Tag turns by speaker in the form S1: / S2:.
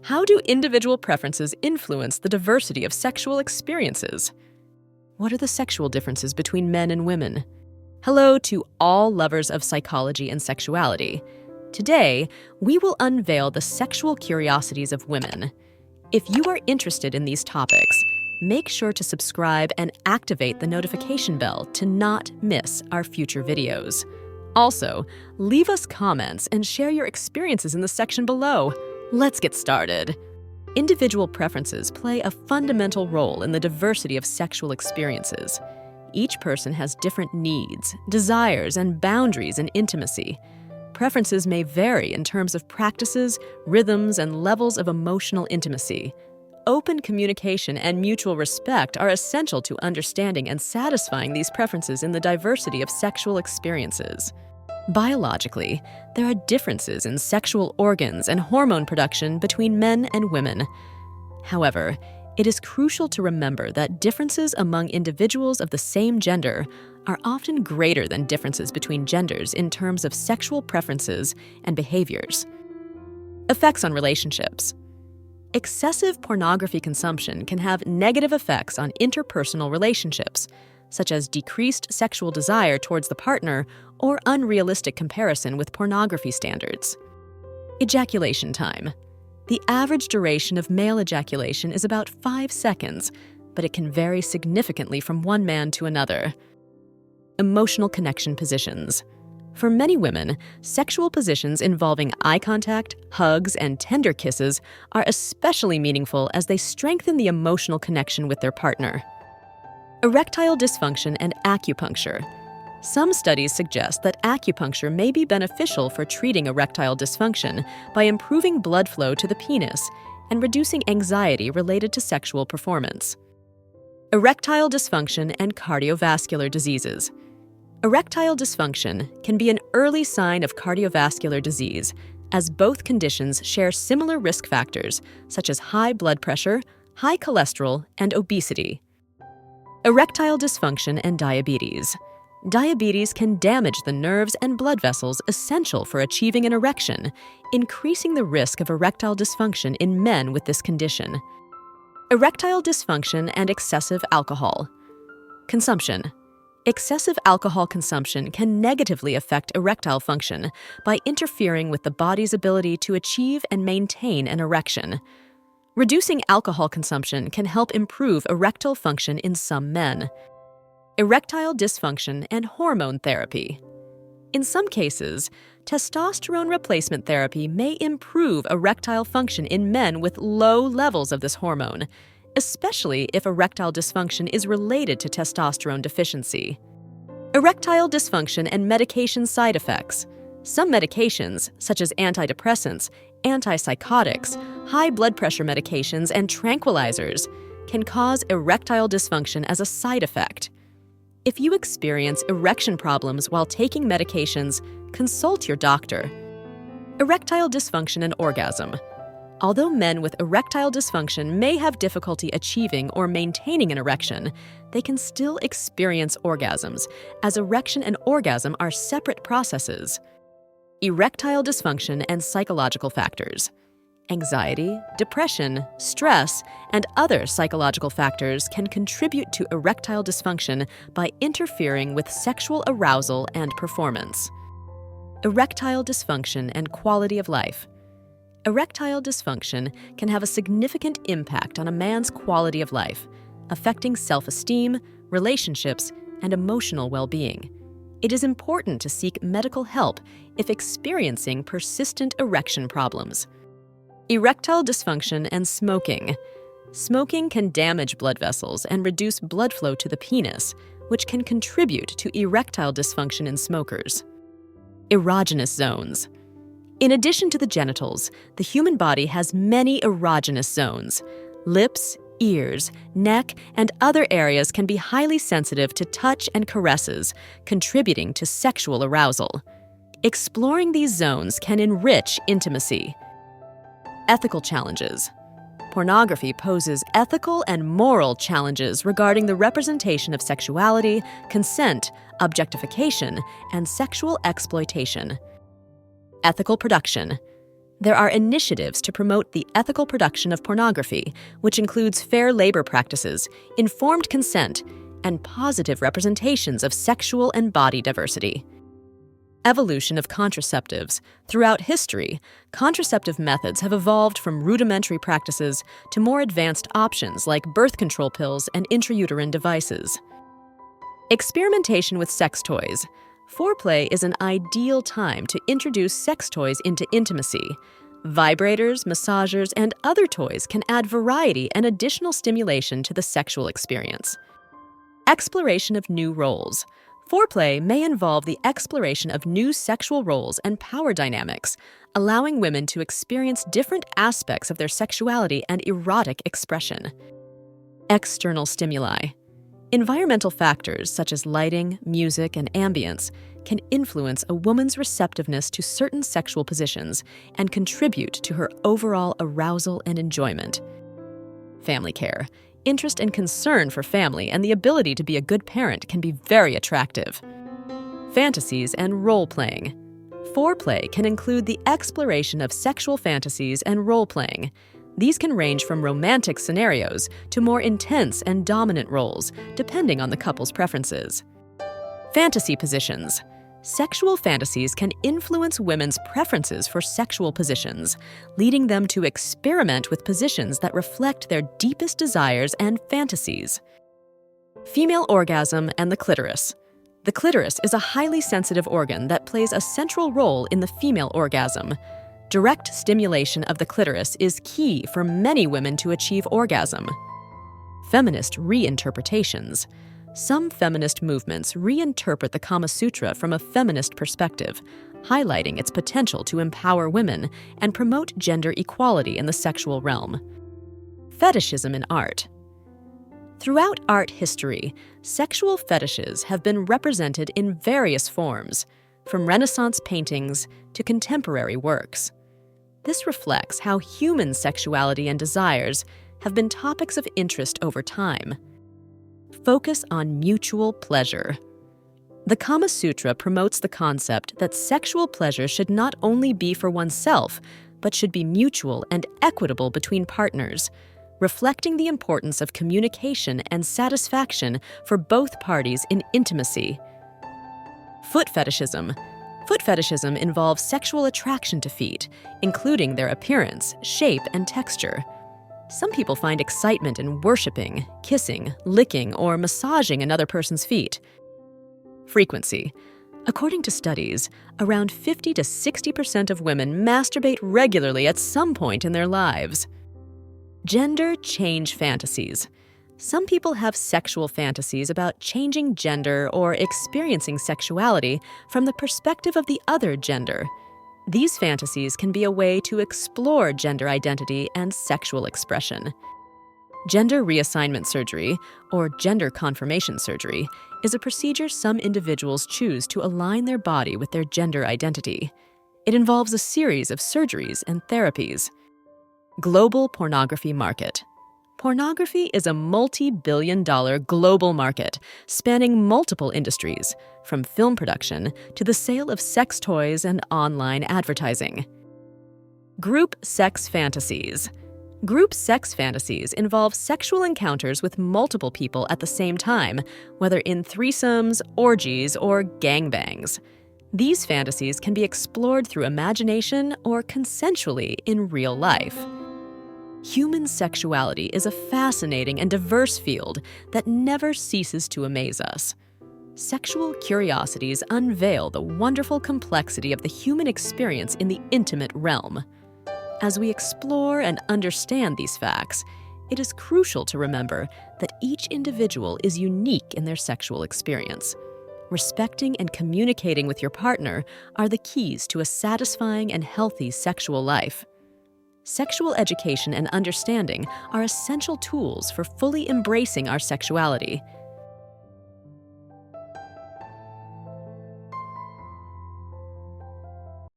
S1: How do individual preferences influence the diversity of sexual experiences? What are the sexual differences between men and women? Hello to all lovers of psychology and sexuality. Today, we will unveil the sexual curiosities of women. If you are interested in these topics, make sure to subscribe and activate the notification bell to not miss our future videos. Also, leave us comments and share your experiences in the section below. Let's get started. Individual preferences play a fundamental role in the diversity of sexual experiences. Each person has different needs, desires, and boundaries in intimacy. Preferences may vary in terms of practices, rhythms, and levels of emotional intimacy. Open communication and mutual respect are essential to understanding and satisfying these preferences in the diversity of sexual experiences. Biologically, there are differences in sexual organs and hormone production between men and women. However, it is crucial to remember that differences among individuals of the same gender are often greater than differences between genders in terms of sexual preferences and behaviors. Effects on relationships. Excessive pornography consumption can have negative effects on interpersonal relationships, such as decreased sexual desire towards the partner or unrealistic comparison with pornography standards. Ejaculation time. The average duration of male ejaculation is about 5 seconds, but it can vary significantly from one man to another. Emotional connection positions. For many women, sexual positions involving eye contact, hugs, and tender kisses are especially meaningful as they strengthen the emotional connection with their partner. Erectile dysfunction and acupuncture. Some studies suggest that acupuncture may be beneficial for treating erectile dysfunction by improving blood flow to the penis and reducing anxiety related to sexual performance. Erectile dysfunction and cardiovascular diseases. Erectile dysfunction can be an early sign of cardiovascular disease, as both conditions share similar risk factors such as high blood pressure, high cholesterol, and obesity. Erectile dysfunction and diabetes. Diabetes can damage the nerves and blood vessels essential for achieving an erection, increasing the risk of erectile dysfunction in men with this condition. Erectile dysfunction and excessive alcohol. Consumption. Excessive alcohol consumption can negatively affect erectile function by interfering with the body's ability to achieve and maintain an erection. Reducing alcohol consumption can help improve erectile function in some men. Erectile dysfunction and hormone therapy. In some cases, testosterone replacement therapy may improve erectile function in men with low levels of this hormone, especially if erectile dysfunction is related to testosterone deficiency. Erectile dysfunction and medication side effects. Some medications, such as antidepressants, antipsychotics, high blood pressure medications, and tranquilizers, can cause erectile dysfunction as a side effect. If you experience erection problems while taking medications, consult your doctor. Erectile dysfunction and orgasm. Although men with erectile dysfunction may have difficulty achieving or maintaining an erection, they can still experience orgasms, as erection and orgasm are separate processes. Erectile dysfunction and psychological factors. Anxiety, depression, stress, and other psychological factors can contribute to erectile dysfunction by interfering with sexual arousal and performance. Erectile dysfunction and quality of life. Erectile dysfunction can have a significant impact on a man's quality of life, affecting self-esteem, relationships, and emotional well-being. It is important to seek medical help if experiencing persistent erection problems. Erectile dysfunction and smoking. Smoking can damage blood vessels and reduce blood flow to the penis, which can contribute to erectile dysfunction in smokers. Erogenous zones. In addition to the genitals, the human body has many erogenous zones. Lips, ears, neck, and other areas can be highly sensitive to touch and caresses, contributing to sexual arousal. Exploring these zones can enrich intimacy. Ethical challenges. Pornography poses ethical and moral challenges regarding the representation of sexuality, consent, objectification, and sexual exploitation. Ethical production. There are initiatives to promote the ethical production of pornography, which includes fair labor practices, informed consent, and positive representations of sexual and body diversity. Evolution of contraceptives. Throughout history, contraceptive methods have evolved from rudimentary practices to more advanced options like birth control pills and intrauterine devices. Experimentation with sex toys. Foreplay is an ideal time to introduce sex toys into intimacy. Vibrators, massagers, and other toys can add variety and additional stimulation to the sexual experience. Exploration of new roles. Foreplay may involve the exploration of new sexual roles and power dynamics, allowing women to experience different aspects of their sexuality and erotic expression. External stimuli. Environmental factors such as lighting, music, and ambience can influence a woman's receptiveness to certain sexual positions and contribute to her overall arousal and enjoyment. Family care. Interest and concern for family and the ability to be a good parent can be very attractive. Fantasies and role-playing. Foreplay can include the exploration of sexual fantasies and role-playing. These can range from romantic scenarios to more intense and dominant roles, depending on the couple's preferences. Fantasy positions. Sexual fantasies can influence women's preferences for sexual positions, leading them to experiment with positions that reflect their deepest desires and fantasies. Female orgasm and the clitoris. The clitoris is a highly sensitive organ that plays a central role in the female orgasm. Direct stimulation of the clitoris is key for many women to achieve orgasm. Feminist reinterpretations. Some feminist movements reinterpret the Kama Sutra from a feminist perspective, highlighting its potential to empower women and promote gender equality in the sexual realm. Fetishism in art. Throughout art history, sexual fetishes have been represented in various forms, from Renaissance paintings to contemporary works. This reflects how human sexuality and desires have been topics of interest over time. Focus on mutual pleasure. The Kama Sutra promotes the concept that sexual pleasure should not only be for oneself, but should be mutual and equitable between partners, reflecting the importance of communication and satisfaction for both parties in intimacy. Foot fetishism. Foot fetishism involves sexual attraction to feet, including their appearance, shape, and texture. Some people find excitement in worshiping, kissing, licking, or massaging another person's feet. Frequency. According to studies, around 50 to 60% of women masturbate regularly at some point in their lives. Gender change fantasies. Some people have sexual fantasies about changing gender or experiencing sexuality from the perspective of the other gender. These fantasies can be a way to explore gender identity and sexual expression. Gender reassignment surgery, or gender confirmation surgery, is a procedure some individuals choose to align their body with their gender identity. It involves a series of surgeries and therapies. Global pornography market. Pornography is a multi-billion-dollar global market spanning multiple industries, from film production to the sale of sex toys and online advertising. Group sex fantasies. Group sex fantasies involve sexual encounters with multiple people at the same time, whether in threesomes, orgies, or gangbangs. These fantasies can be explored through imagination or consensually in real life. Human sexuality is a fascinating and diverse field that never ceases to amaze us. Sexual curiosities unveil the wonderful complexity of the human experience in the intimate realm. As we explore and understand these facts, it is crucial to remember that each individual is unique in their sexual experience. Respecting and communicating with your partner are the keys to a satisfying and healthy sexual life. Sexual education and understanding are essential tools for fully embracing our sexuality.